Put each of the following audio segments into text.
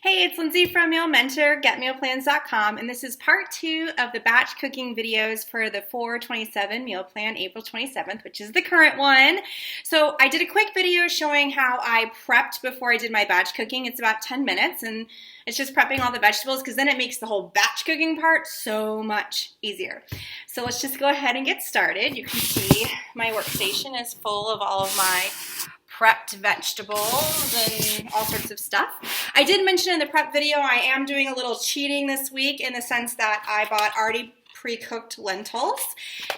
Hey, it's Lindsay from Meal Mentor, getmealplans.com, and this is part 2 of the batch cooking videos for the 4/27 meal plan, April 27th, which is the current one. So I did a quick video showing how I prepped before I did my batch cooking. It's about 10 minutes, and it's just prepping all the vegetables because then it makes the whole batch cooking part so much easier. So let's just go ahead and get started. You can see my workstation is full of all of my prepped vegetables and all sorts of stuff. I did mention in the prep video I am doing a little cheating this week in the sense that I bought already pre-cooked lentils,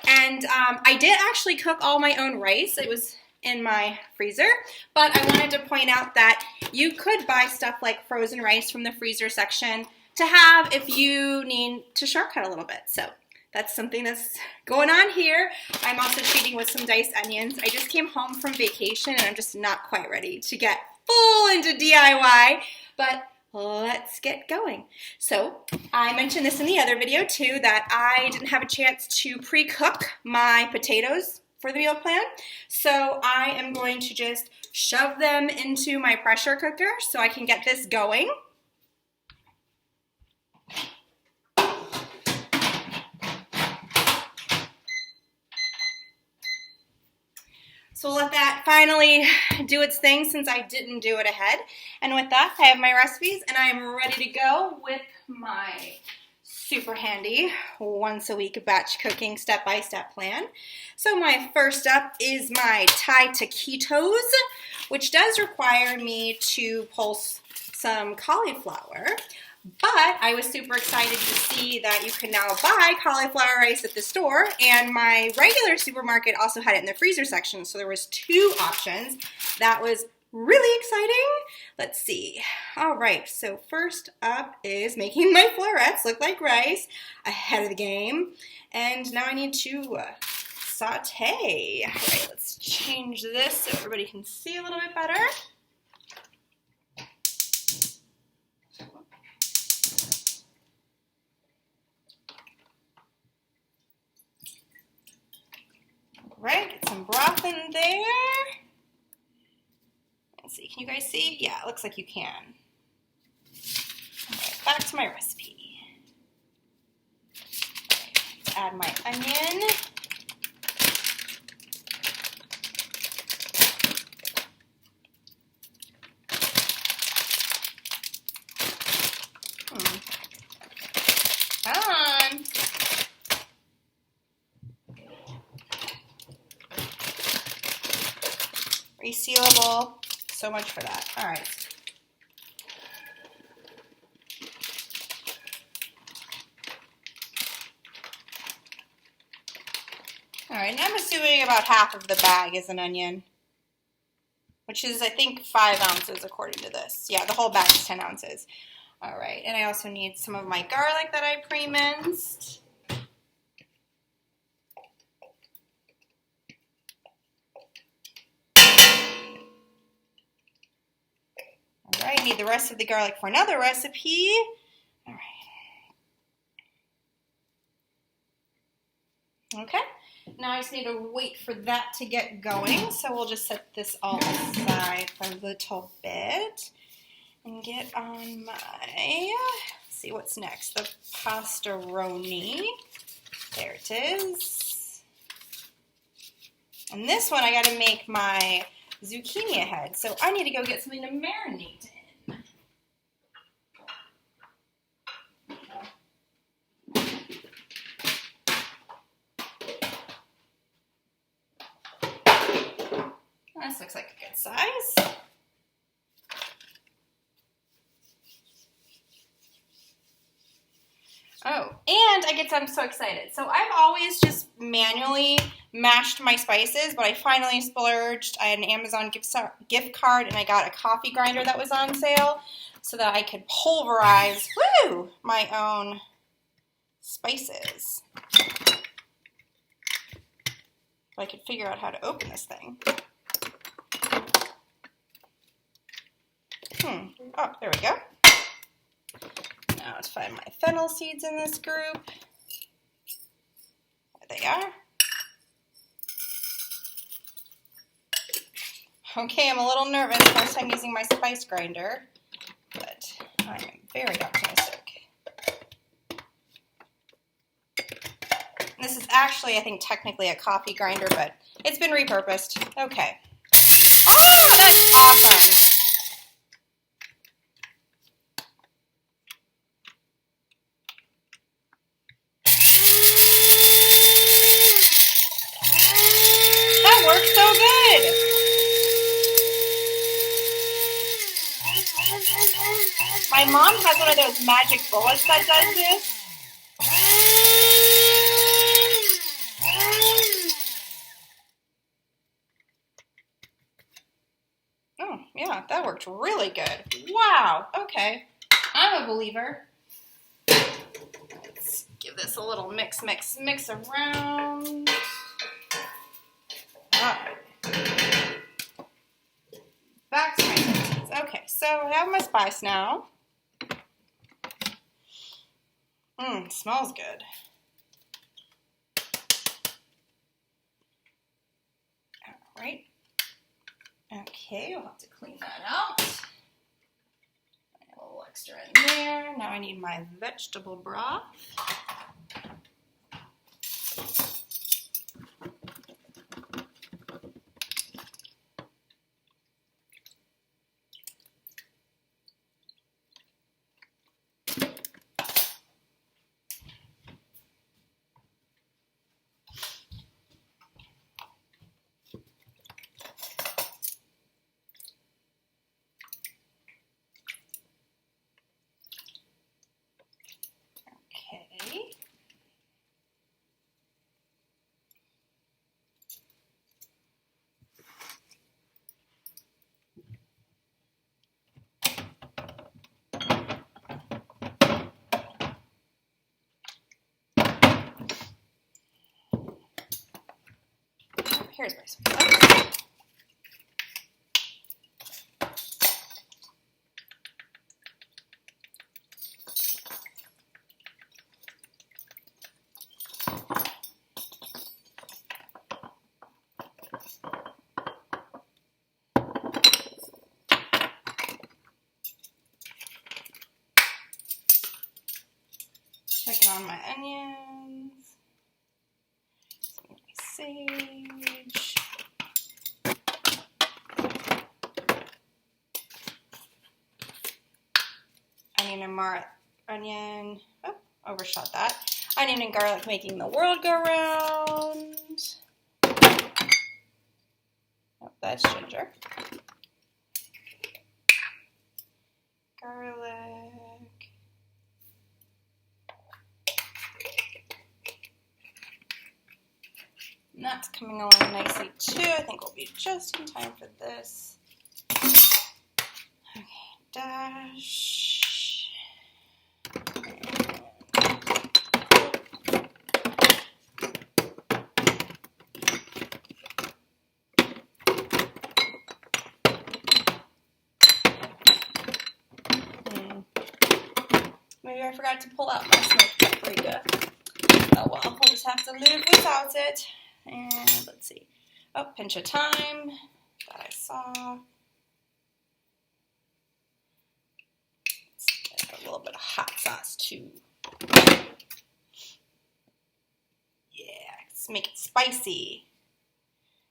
and I did actually cook all my own rice. It was in my freezer, but I wanted to point out that you could buy stuff like frozen rice from the freezer section to have if you need to shortcut a little bit. So that's something that's going on here. I'm also cheating with some diced onions. I just came home from vacation and I'm just not quite ready to get full into DIY, but let's get going. So I mentioned this in the other video too, that I didn't have a chance to pre-cook my potatoes for the meal plan. So I am going to just shove them into my pressure cooker so I can get this going. So we'll let that finally do its thing since I didn't do it ahead. And with that, I have my recipes and I am ready to go with my super handy once a week batch cooking step-by-step plan. So my first up is my Thai taquitos, which does require me to pulse some cauliflower. But I was super excited to see that you can now buy cauliflower rice at the store, and my regular supermarket also had it in the freezer section, so there was 2 options. That was really exciting. Let's see. All right, so first up is making my florets look like rice, ahead of the game. And now I need to saute. All right, let's change this so everybody can see a little bit better. Right, get some broth in there. Let's see, can you guys see? Yeah, it looks like you can. All right, back to my recipe. All right, add my onion. Come on. Resealable, so much for that. All right. All right, and I'm assuming about half of the bag is an onion, which is, I think, 5 ounces according to this. Yeah, the whole bag is 10 ounces. All right, and I also need some of my garlic that I pre-minced. All right, I need the rest of the garlic for another recipe. All right. Okay, now I just need to wait for that to get going. So we'll just set this all aside for a little bit and get on my, let's see what's next, the pastaroni. There it is. And this one I gotta make my zucchini ahead, so I need to go get something to marinate in. This looks like a good size. Oh, and I'm so excited. So I've always just manually mashed my spices, but I finally splurged. I had an Amazon gift card, and I got a coffee grinder that was on sale so that I could pulverize, my own spices. If I could figure out how to open this thing. Oh, there we go. Now let's find my fennel seeds in this group. There they are. Okay, I'm a little nervous first time using my spice grinder, but I am very optimistic. This is actually, I think, technically a coffee grinder, but it's been repurposed. Okay. Oh, that's awesome. That works so good. My mom has one of those magic bullets that does this. Oh, yeah, that worked really good. Wow, okay. I'm a believer. Let's give this a little mix around. All right. Back to my tortillas. Okay, so I have my spice now. Smells good. All right. Okay, I'll have to clean that out. A little extra in there. Now I need my vegetable broth. Okay. Here's my sauce. Checking on my onions, some of my sage. Onion, oh, overshot that. Onion and garlic making the world go round. Oh, that's ginger. Garlic. And that's coming along nicely too. I think we'll be just in time for this. Okay, dash. Maybe I forgot to pull out my smoked paprika. Oh well, we'll just have to live without it. And let's see. Oh, pinch of thyme that I saw. Let's get a little bit of hot sauce too. Yeah, let's make it spicy.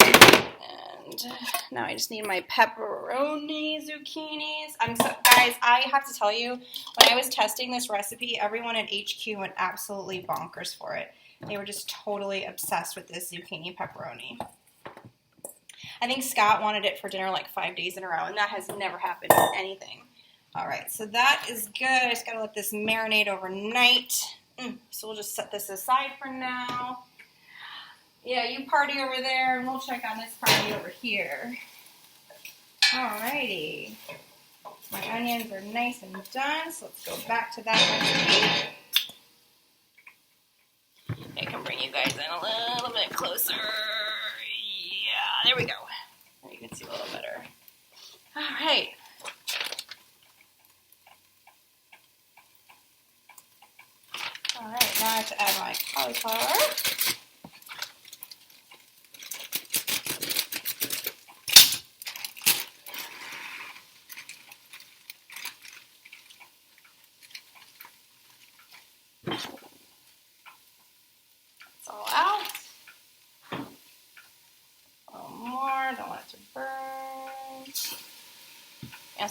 And now I just need my pepperoni zucchinis. Guys, I have to tell you, when I was testing this recipe, everyone at HQ went absolutely bonkers for it. They were just totally obsessed with this zucchini pepperoni. I think Scott wanted it for dinner like 5 days in a row, and that has never happened with anything. All right, so that is good. I just got to let this marinate overnight. So we'll just set this aside for now. Yeah, you party over there, and we'll check on this party over here. Alrighty. My onions are nice and done, so let's go back to that recipe. I can bring you guys in a little bit closer. Yeah, there we go. Now you can see a little better. Alright. Alright, now I have to add my cauliflower.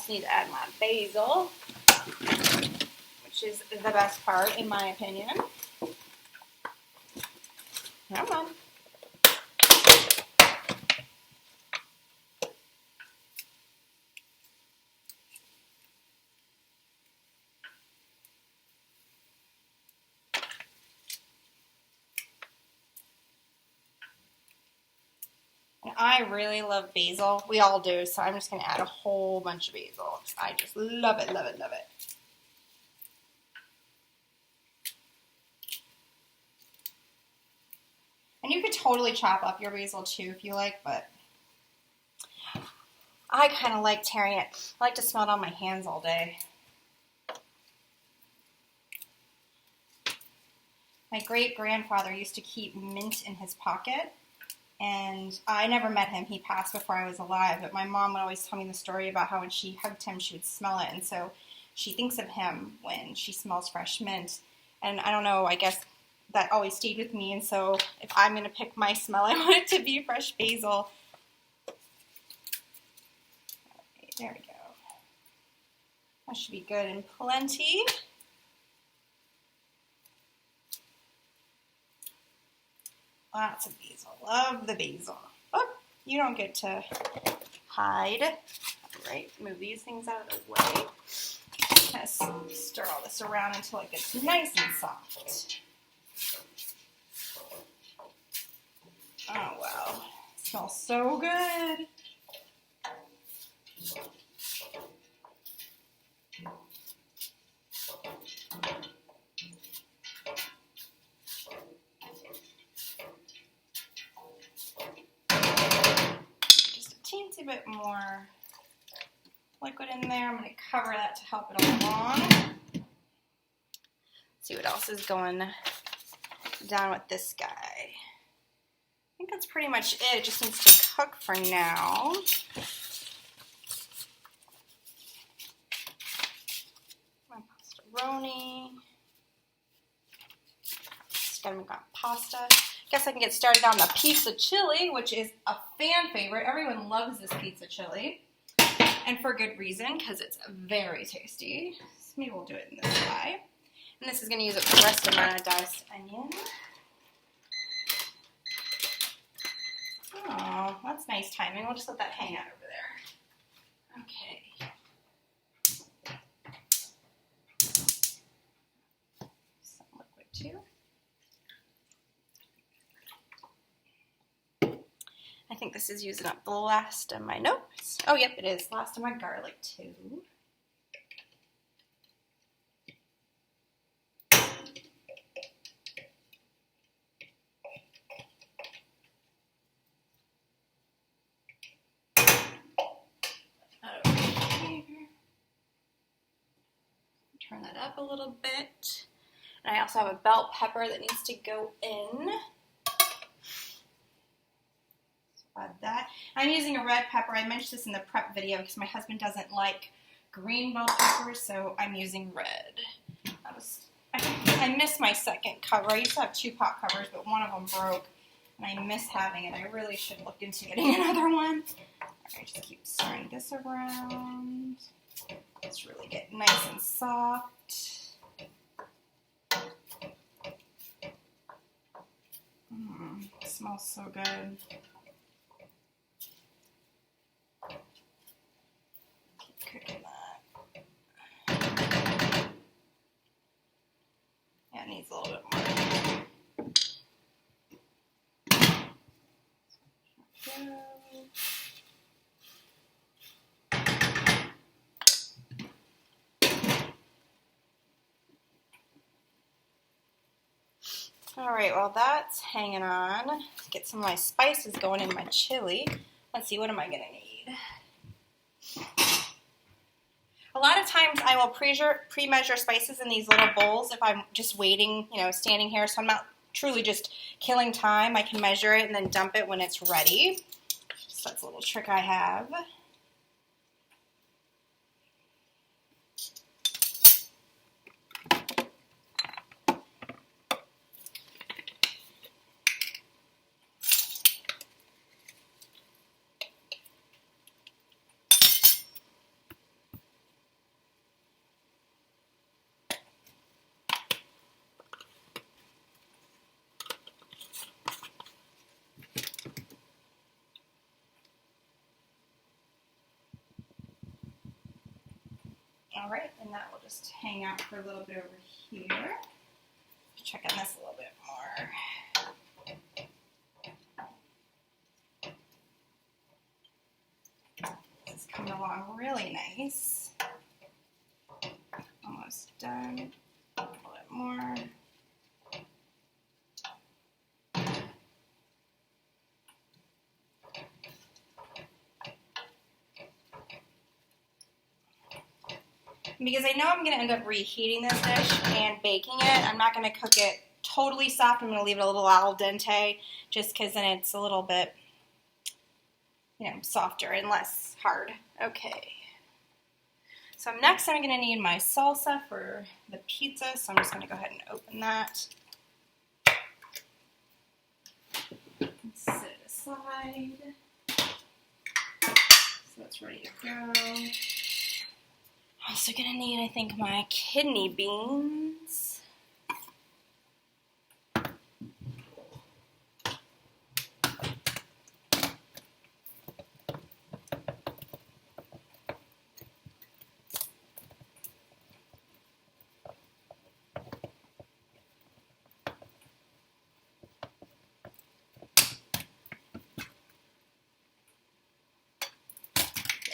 just need to add my basil, which is the best part in my opinion. Come on. And I really love basil. We all do, so I'm just going to add a whole bunch of basil. I just love it, love it, love it. And you could totally chop up your basil too if you like, but I kind of like tearing it. I like to smell it on my hands all day. My great-grandfather used to keep mint in his pocket, and I never met him. He passed before I was alive, but my mom would always tell me the story about how when she hugged him, she would smell it, and so she thinks of him when she smells fresh mint. And I don't know, I guess that always stayed with me, and so if I'm going to pick my smell, I want it to be fresh basil. Okay, there we go. That should be good and plenty. Lots of basil. Love the basil. Oh, you don't get to hide. All right, move these things out of the way. Kind of stir all this around until it gets nice and soft. Oh, wow. It smells so good. Just a teensy bit more liquid in there. I'm going to cover that to help it along. See what else is going down with this guy. I think that's pretty much it. It just needs to cook for now. My pastaroni. Just gotta make my pasta. Guess I can get started on the pizza chili, which is a fan favorite. Everyone loves this pizza chili. And for good reason, because it's very tasty. So maybe we'll do it in this way. And this is going to use up the rest of my diced onion. Oh, that's nice timing. We'll just let that hang out over there. Okay. Some liquid too. I think this is using up the last of my notes. Oh, yep, it is. Last of my garlic too. Turn that up a little bit. And I also have a bell pepper that needs to go in. So add that. I'm using a red pepper. I mentioned this in the prep video because my husband doesn't like green bell peppers, so I'm using red. I missed my second cover. I used to have 2 pot covers, but one of them broke, and I miss having it. I really should look into getting another one. Alright, just keep stirring this around. Let's really get nice and soft. It smells so good. Keep cooking that. Yeah, it needs a little bit more. Go. Alright, while that's hanging on, let's get some of my spices going in my chili. Let's see, what am I going to need? A lot of times I will pre-measure spices in these little bowls if I'm just waiting, standing here, so I'm not truly just killing time. I can measure it and then dump it when it's ready. So that's a little trick I have. All right, and that will just hang out for a little bit over here. Check on this a little bit more. It's coming along really nice. Almost done. A little bit more. Because I know I'm going to end up reheating this dish and baking it. I'm not going to cook it totally soft. I'm going to leave it a little al dente just because then it's a little bit, you know, softer and less hard. Okay. So next I'm going to need my salsa for the pizza. So I'm just going to go ahead and open that. Set it aside. So it's ready to go. Also gonna need, I think, my kidney beans. Let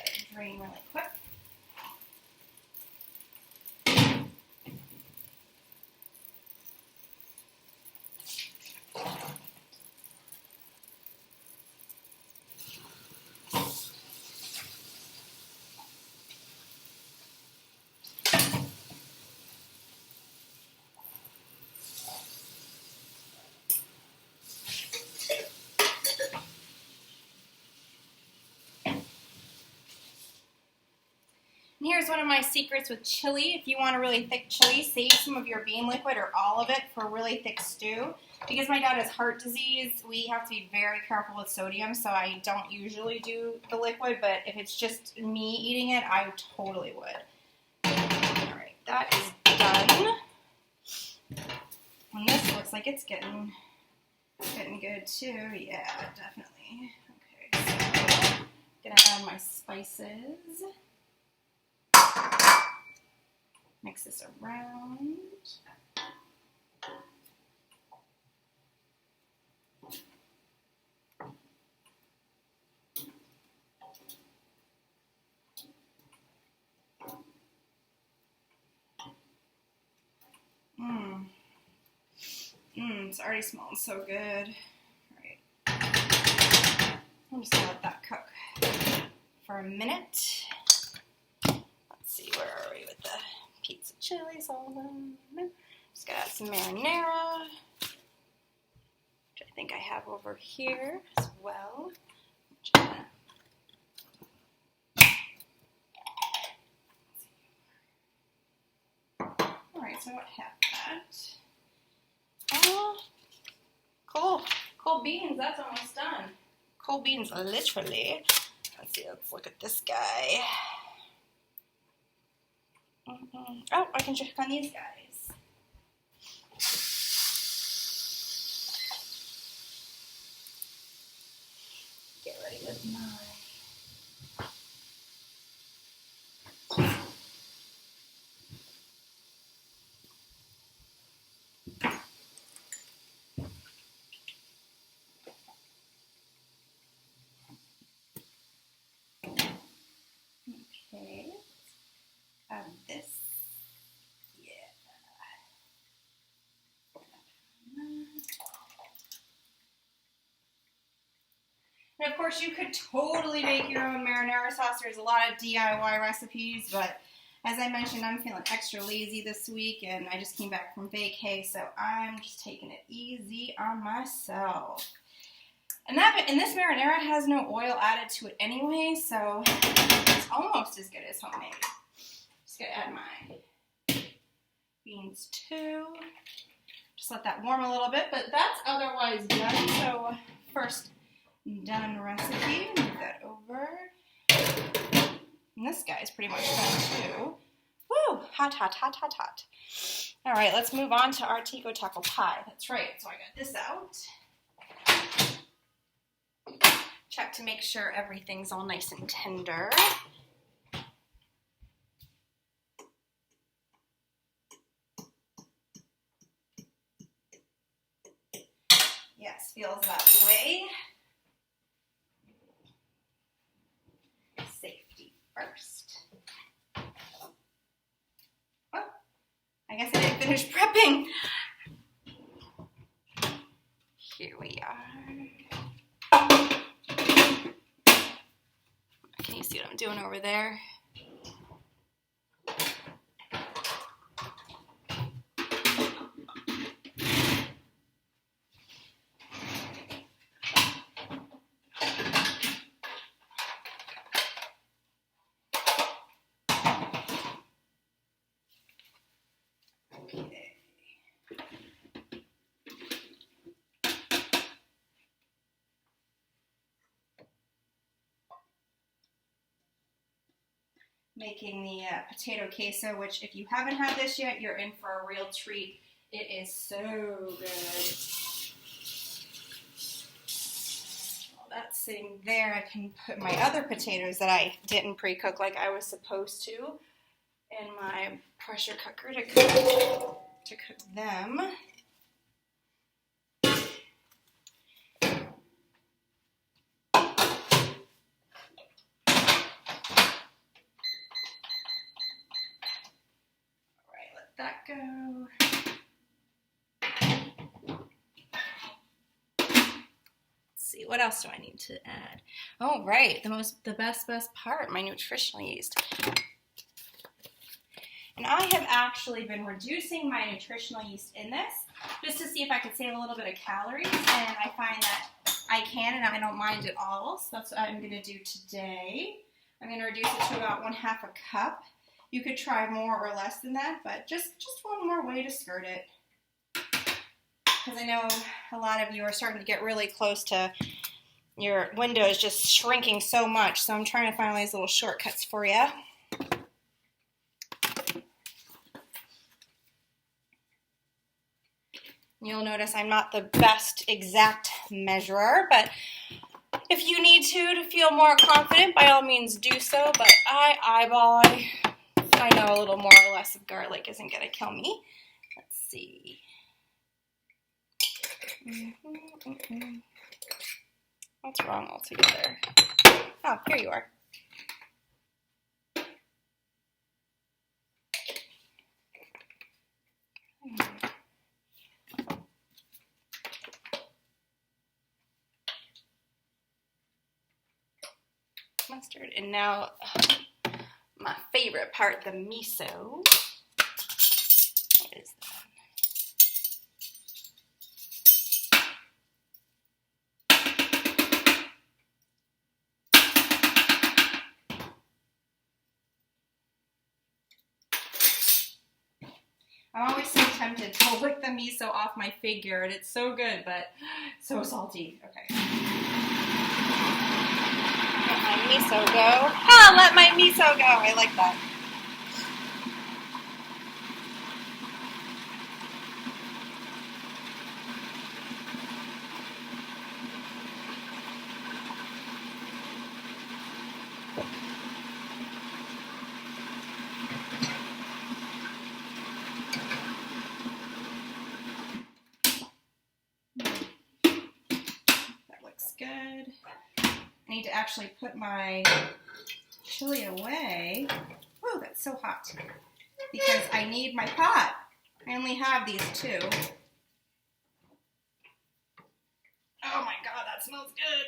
it drain really quick. And here's one of my secrets with chili. If you want a really thick chili, save some of your bean liquid or all of it for a really thick stew. Because my dad has heart disease, we have to be very careful with sodium, so I don't usually do the liquid, but if it's just me eating it, I totally would. Alright, that is done. And this looks like it's getting good too. Yeah, definitely. Okay, so I'm gonna add my spices. Mix this around. It's already smelling so good. All right. I'm just gonna let that cook for a minute. Let's see, where are we with the pizza chilies? All of them. Just gonna add some marinara, which I think I have over here as well. All right, so I have that. Oh, cool beans. That's almost done. Cool beans, literally. Let's see. Let's look at this guy. Oh, I can check on these guys. Get ready with mine. Okay, this, yeah. And of course, you could totally make your own marinara sauce. There's a lot of DIY recipes, but as I mentioned, I'm feeling extra lazy this week, and I just came back from vacay, so I'm just taking it easy on myself. And this marinara has no oil added to it anyway, so it's almost as good as homemade. Just gonna add my beans too. Just let that warm a little bit, but that's otherwise done. So first done recipe, move that over. And this guy's pretty much done too. Woo! Hot, hot, hot, hot, hot. All right, let's move on to our Tico Taco pie. That's right, so I got this out. Check to make sure everything's all nice and tender. feels that way. Safety first. Oh, I guess I didn't finish prepping. Here we are. Can you see what I'm doing over there? Okay. Making the potato queso, which if you haven't had this yet, you're in for a real treat. It is so good. While that's sitting there, I can put my other potatoes that I didn't pre-cook like I was supposed to in my pressure cooker to cook them. That go. Let's see, what else do I need to add? Oh, right, the best part, my nutritional yeast. And I have actually been reducing my nutritional yeast in this just to see if I could save a little bit of calories, and I find that I can, and I don't mind at all. So that's what I'm going to do today. I'm going to reduce it to about 1/2 cup. You could try more or less than that, but just one more way to skirt it. Because I know a lot of you are starting to get really close to your window is just shrinking so much, so I'm trying to find all these little shortcuts for you. You'll notice I'm not the best exact measurer, but if you need to feel more confident, by all means do so, but I know a little more or less of garlic isn't going to kill me. Let's see. What's wrong altogether? Oh, here you are. Mustard, and now my favorite part, the miso. What is that? I'm always so tempted to lick the miso off my figure, and it's so good, but so salty. Okay. Let my miso go. Ah, let my miso go. I like that. That looks good. I need to actually put my chili away. Oh, that's so hot. Because I need my pot. I only have these two. Oh my god, that smells good.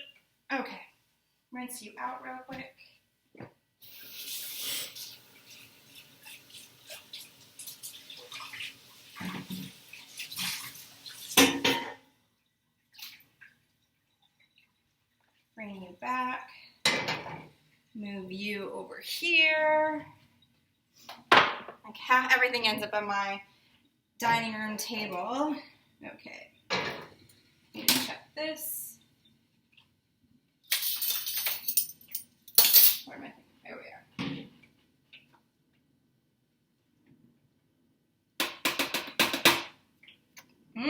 Okay. Rinse you out real quick. Bring you back. Move you over here. Like everything ends up on my dining room table. Okay. Need to check this. Where am I? There we are.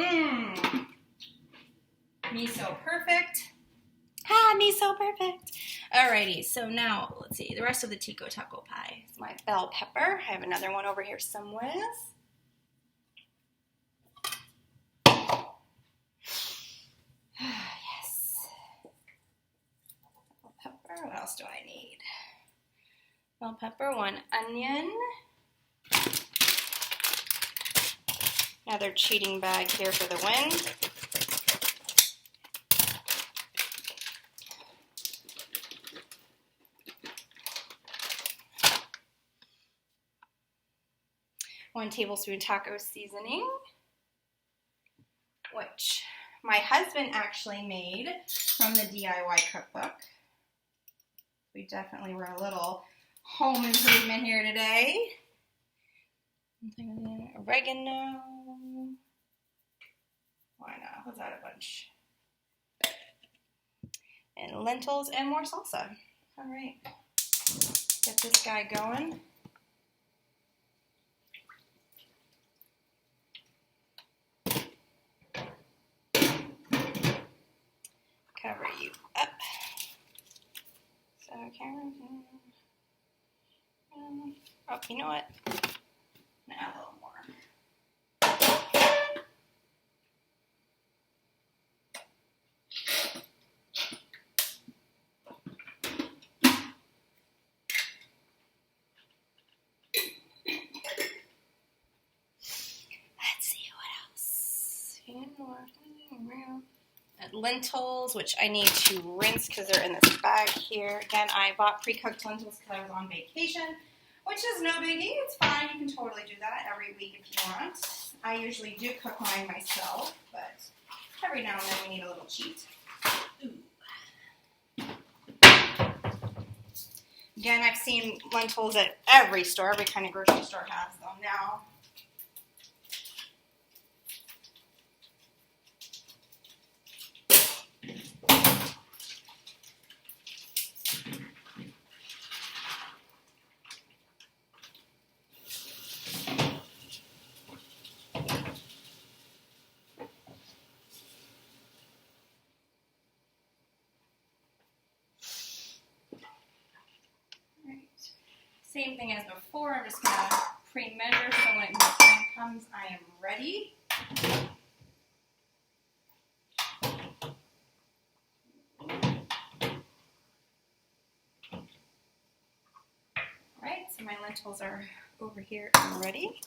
Miso perfect. Miso perfect. Alrighty, so now let's see the rest of the tico taco pie. It's my bell pepper. I have another one over here somewhere. What else do I need? Bell pepper, 1 onion. Another cheating bag here for the win. One tablespoon taco seasoning, which my husband actually made from the DIY cookbook. We definitely were a little home improvement here today. Oregano. Why not? Was that a bunch? And lentils and more salsa. All right, get this guy going. Cover you up. So, oh, you know what? Now a little more. Let's see what else. Lentils, which I need to rinse because they're in this bag here. Again, I bought pre-cooked lentils because I was on vacation, which is no biggie. It's fine. You can totally do that every week if you want. I usually do cook mine myself, but every now and then we need a little cheat. Ooh. Again, I've seen lentils at every store. Every kind of grocery store has them now. Same thing as before, I'm just going to pre-measure so when the time comes, I am ready. Alright, so my lentils are over here and ready.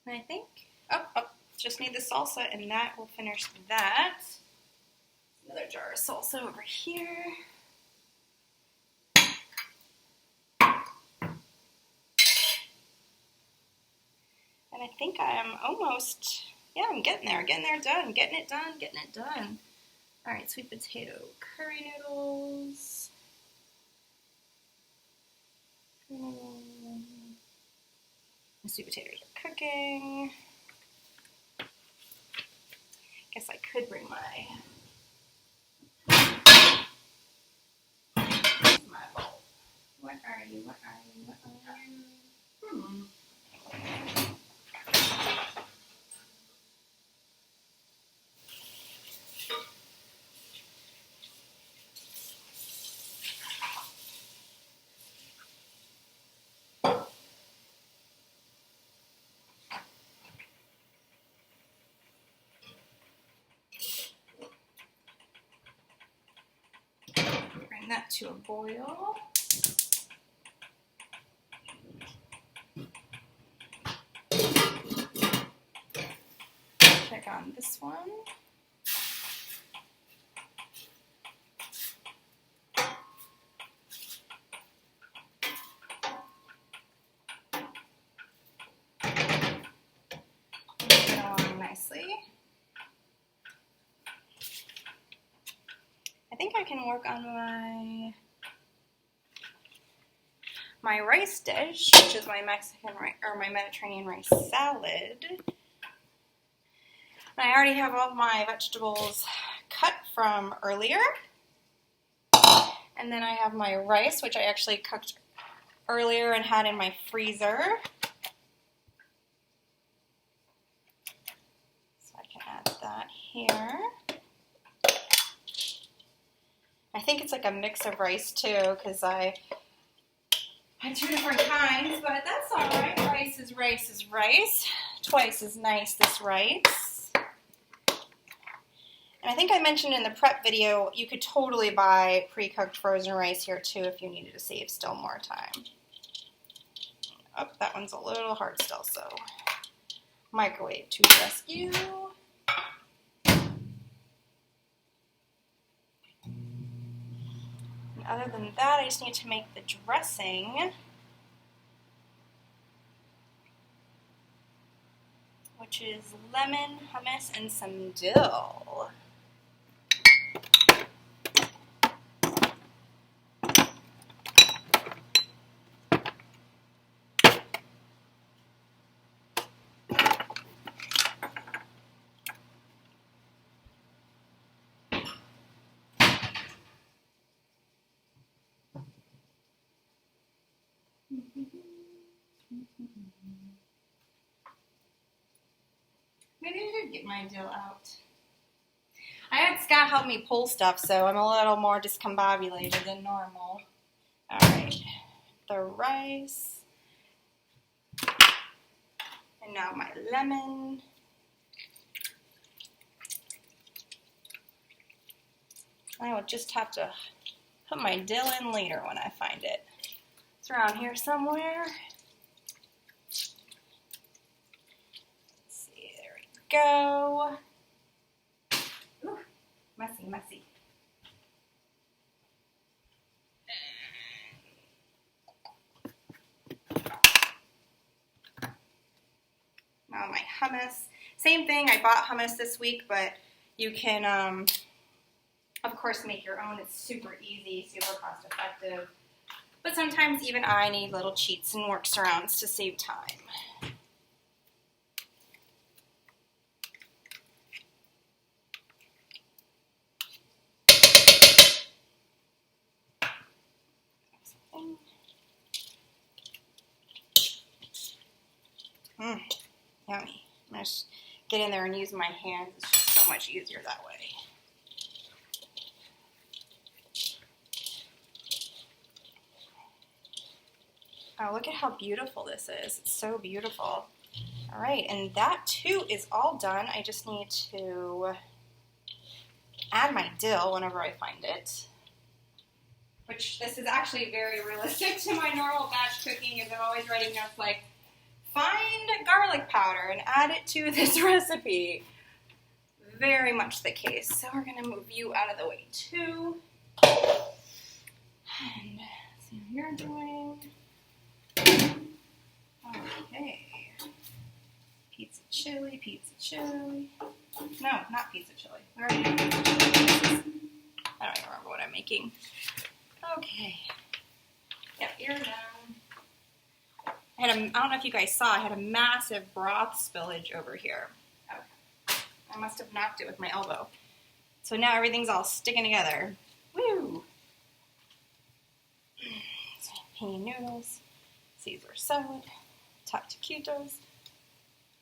And I think, just need the salsa and that will finish that. Another jar of salsa over here. And I think I'm almost, I'm getting there done, getting it done. All right, sweet potato curry noodles. The sweet potatoes are cooking. Guess I could bring my bowl. What are you? Bring that to a boil. Check on this one. Move it along nicely. I think I can work on my rice dish, which is my Mexican rice or my Mediterranean rice salad. And I already have all my vegetables cut from earlier. And then I have my rice, which I actually cooked earlier and had in my freezer. So I can add that here. I think it's like a mix of rice too, because I I had 2 different kinds, but that's all right. Rice is rice is rice. Twice as nice this rice. And I think I mentioned in the prep video, you could totally buy pre-cooked frozen rice here too if you needed to save still more time. Oh, that one's a little hard still, so microwave to the rescue. And other than that, I just need to make the dressing, which is lemon, hummus, and some dill. Maybe I did get my dill out. I had Scott help me pull stuff, so I'm a little more discombobulated than normal. Alright, the rice. And now my lemon. I will just have to put my dill in later when I find it. It's around here somewhere. Go. Ooh, messy, messy. Now my hummus. Same thing, I bought hummus this week, but you can, of course, make your own. It's super easy, super cost effective. But sometimes even I need little cheats and workarounds to save time. Yummy. I'm going to just get in there and use my hands. It's just so much easier that way. Oh, look at how beautiful this is. It's so beautiful. All right, and that too is all done. I just need to add my dill whenever I find it. Which this is actually very realistic to my normal batch cooking, as I'm always writing notes like, find garlic powder and add it to this recipe. Very much the case. So we're going to move you out of the way too. And see what you're doing. Okay. Pizza chili, pizza chili. No, not pizza chili. We already did pizza chili. I don't even remember what I'm making. Okay. Yep, you're done. I don't know if you guys saw, I had a massive broth spillage over here. Okay. I must have knocked it with my elbow. So now everything's all sticking together. Woo! So, penne noodles, Caesar salad, taquitos,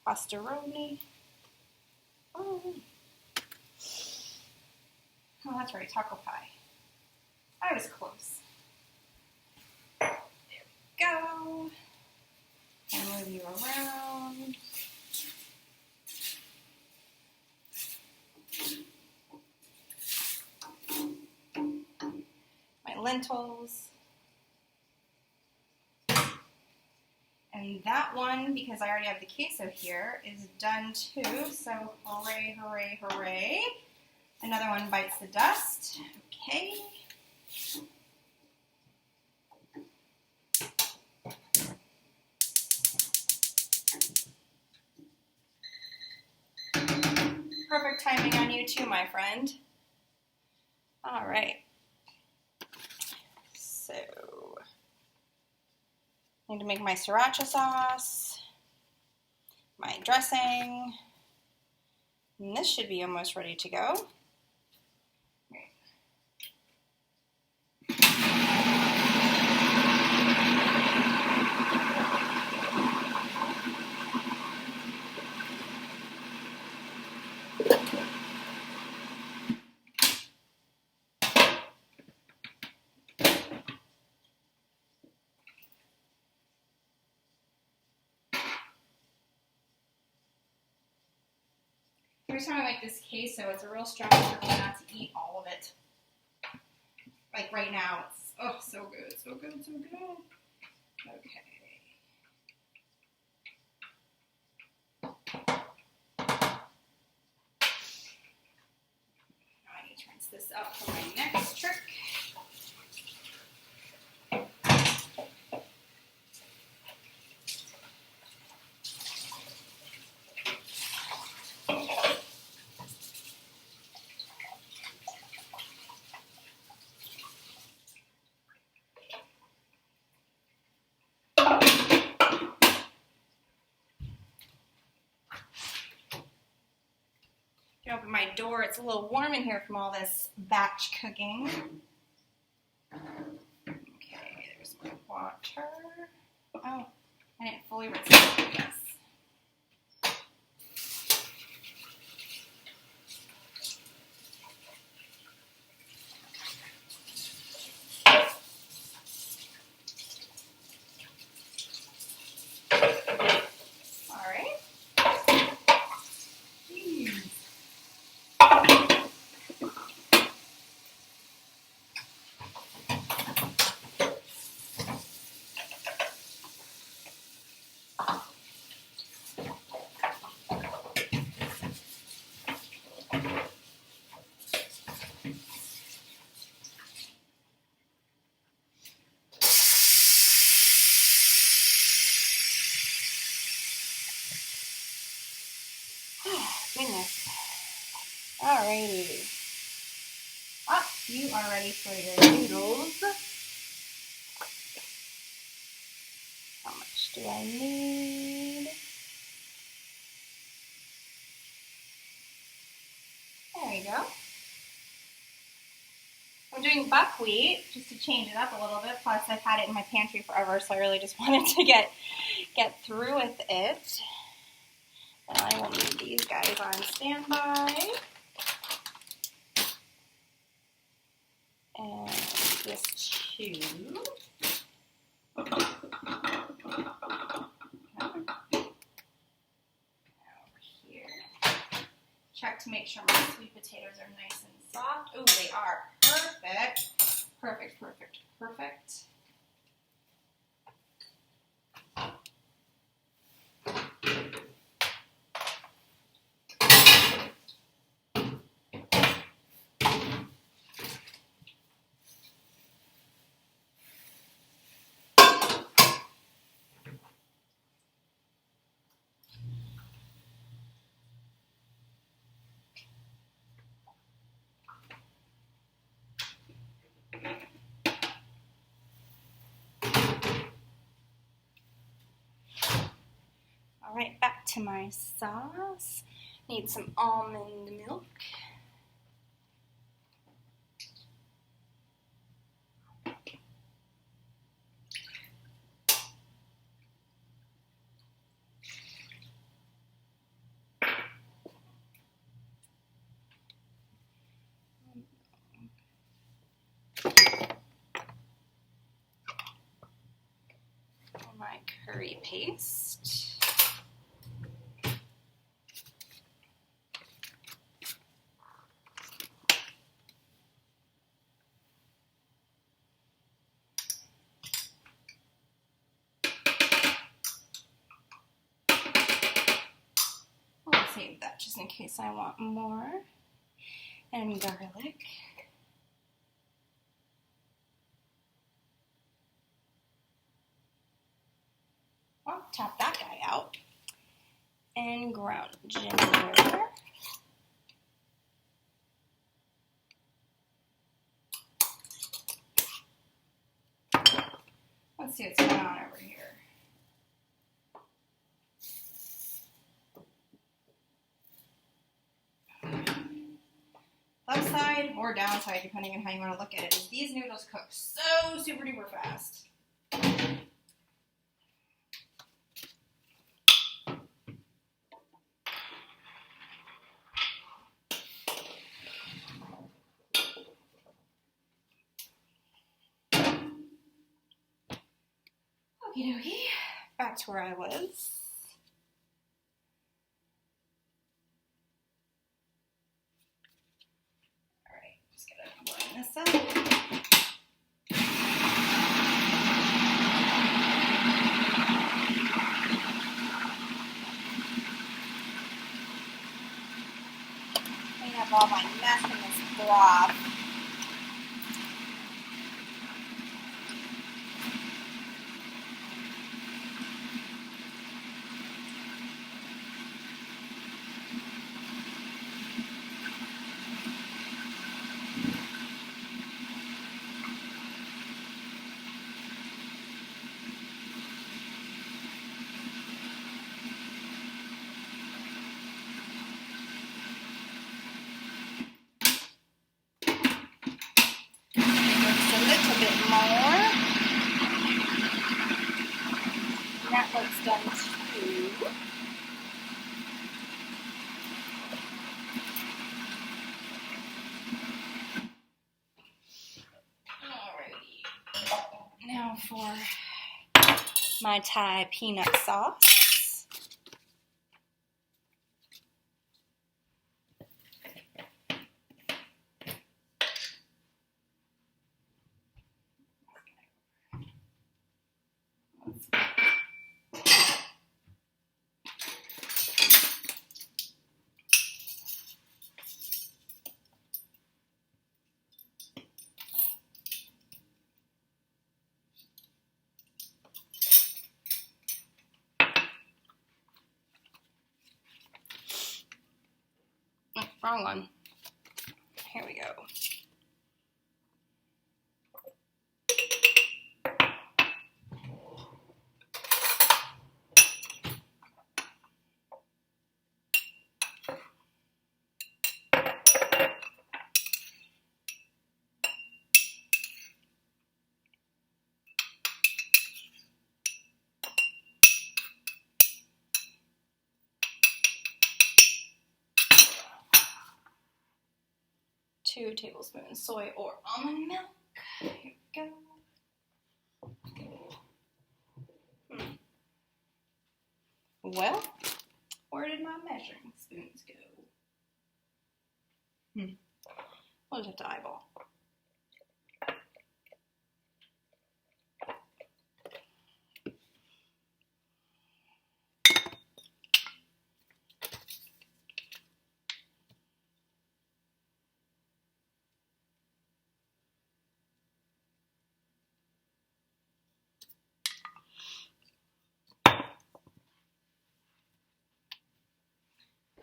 pastaroni. Oh, that's right, taco pie. I was close. There we go. And move you around. My lentils. And that one, because I already have the queso here, is done too. So hooray, hooray, hooray. Another one bites the dust. Okay. Perfect timing on you too, my friend. All right. So, I need to make my sriracha sauce, my dressing, and this should be almost ready to go. Every time I make this queso, it's a real struggle for me not to eat all of it. Like right now, it's so good, so good, so good. Okay. Now I need to rinse this up for my next trick. Open my door. It's a little warm in here from all this batch cooking. Okay, there's my water. Oh, I didn't fully rinse it, I guess. Goodness. Alrighty. You are ready for your noodles. How much do I need? There you go. I'm doing buckwheat just to change it up a little bit. Plus, I've had it in my pantry forever, so I really just wanted to get through with it. And I will need these guys on standby. And this too. Over here. Check to make sure my sweet potatoes are nice and soft. Oh, they are perfect. Perfect, perfect, perfect. All right, back to my sauce. Need some almond milk. My curry paste. I'll save that just in case I want more. And garlic. I'll tap that guy out. And ground ginger. Let's see what's going on over here. Upside or downside, depending on how you want to look at it, is these noodles cook so super duper fast. Okie dokie, back to where I was. this up. Clean up all my mess in this broth. That looks done too. Alrighty. Now for my Thai peanut sauce. Wrong one. Here we go. Two tablespoons soy or almond milk. Here we go. Well, where did my measuring spoons go? We'll just have to eyeball.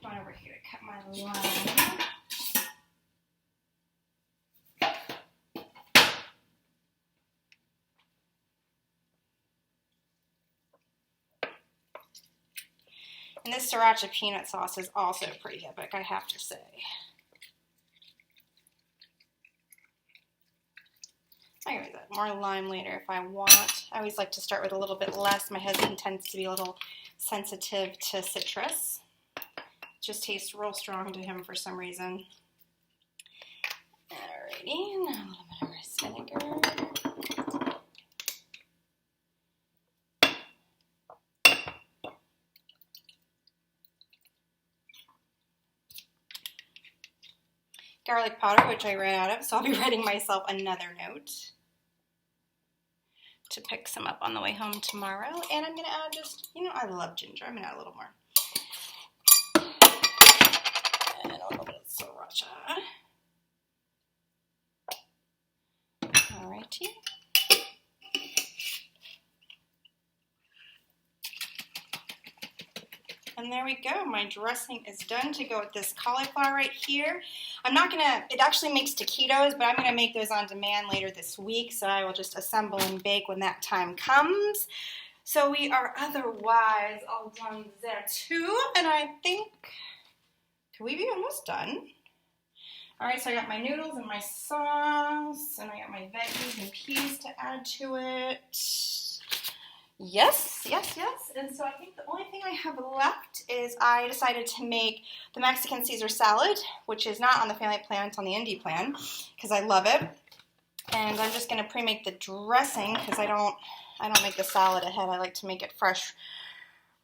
Come over here to cut my lime. And this sriracha peanut sauce is also pretty epic, I have to say. I can use that more lime later if I want. I always like to start with a little bit less. My husband tends to be a little sensitive to citrus. Just tastes real strong to him for some reason. Alrighty, now a little bit of rice vinegar. Garlic powder, which I ran out of, so I'll be writing myself another note to pick some up on the way home tomorrow. And I'm going to add just, I love ginger. I'm going to add a little more. And a little bit of sriracha. Alrighty. And there we go. My dressing is done to go with this cauliflower right here. I'm not going to, it actually makes taquitos, but I'm going to make those on demand later this week, so I will just assemble and bake when that time comes. So we are otherwise all done there too, and I think, could we be almost done? All right, so I got my noodles and my sauce, and I got my veggies and peas to add to it. Yes. And so I think the only thing I have left is I decided to make the Mexican Caesar salad, which is not on the family plan, it's on the indie plan, because I love it. And I'm just going to pre-make the dressing, because I don't make the salad ahead. I like to make it fresh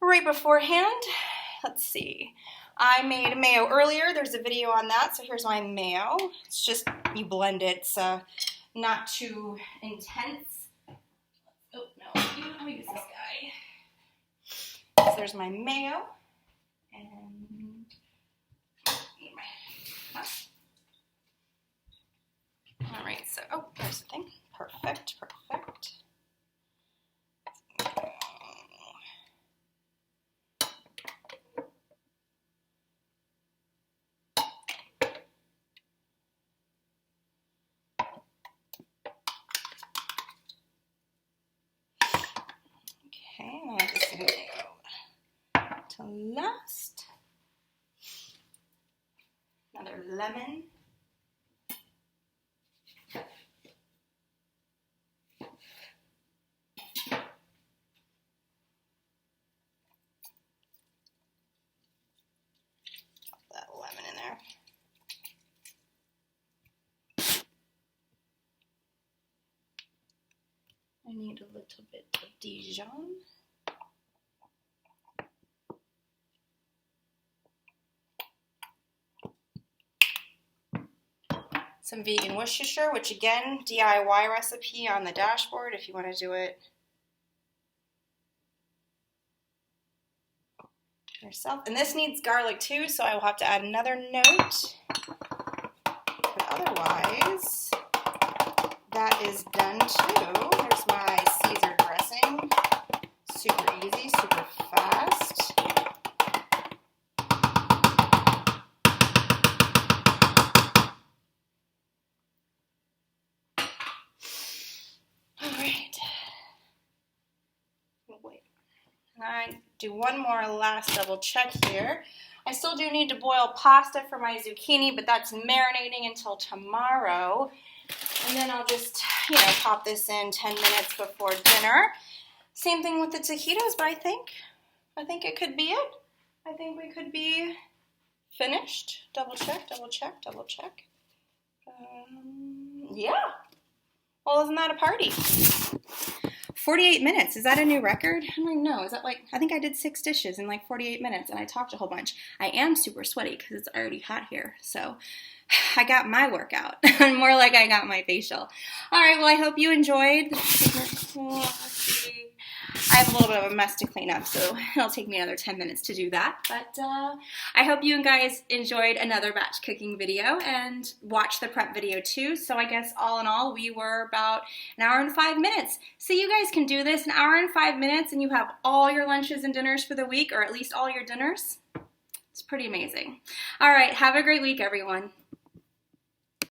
right beforehand. Let's see. I made mayo earlier. There's a video on that, so here's my mayo. It's just, you blend it, so not too intense. Oh, no, let me use this guy. So there's my mayo. And all right, so, oh, there's the thing. Perfect, perfect. Okay, now this is going to go to last. Another lemon. Put that lemon in there. I need a little bit of Dijon. Some vegan Worcestershire, which again, DIY recipe on the dashboard if you want to do it yourself. And this needs garlic too, so I will have to add another note. But otherwise, that is done too. There's my Caesar dressing. Super easy, super fast. All right. Wait. And I do one more last double check here. I still do need to boil pasta for my zucchini, but that's marinating until tomorrow. And then I'll just, pop this in 10 minutes before dinner. Same thing with the taquitos, but I think it could be it. I think we could be finished. Double check, double check, double check. Yeah. Well, isn't that a party? 48 minutes. Is that a new record? I'm like, no. Is that like, I think I did 6 dishes in like 48 minutes and I talked a whole bunch. I am super sweaty because it's already hot here. So I got my workout. More like I got my facial. All right. Well, I hope you enjoyed. I have a little bit of a mess to clean up, so it'll take me another 10 minutes to do that. But I hope you guys enjoyed another batch cooking video and watched the prep video too. So I guess all in all, we were about an hour and 5 minutes. So you guys can do this, an hour and 5 minutes, and you have all your lunches and dinners for the week, or at least all your dinners. It's pretty amazing. All right, have a great week, everyone.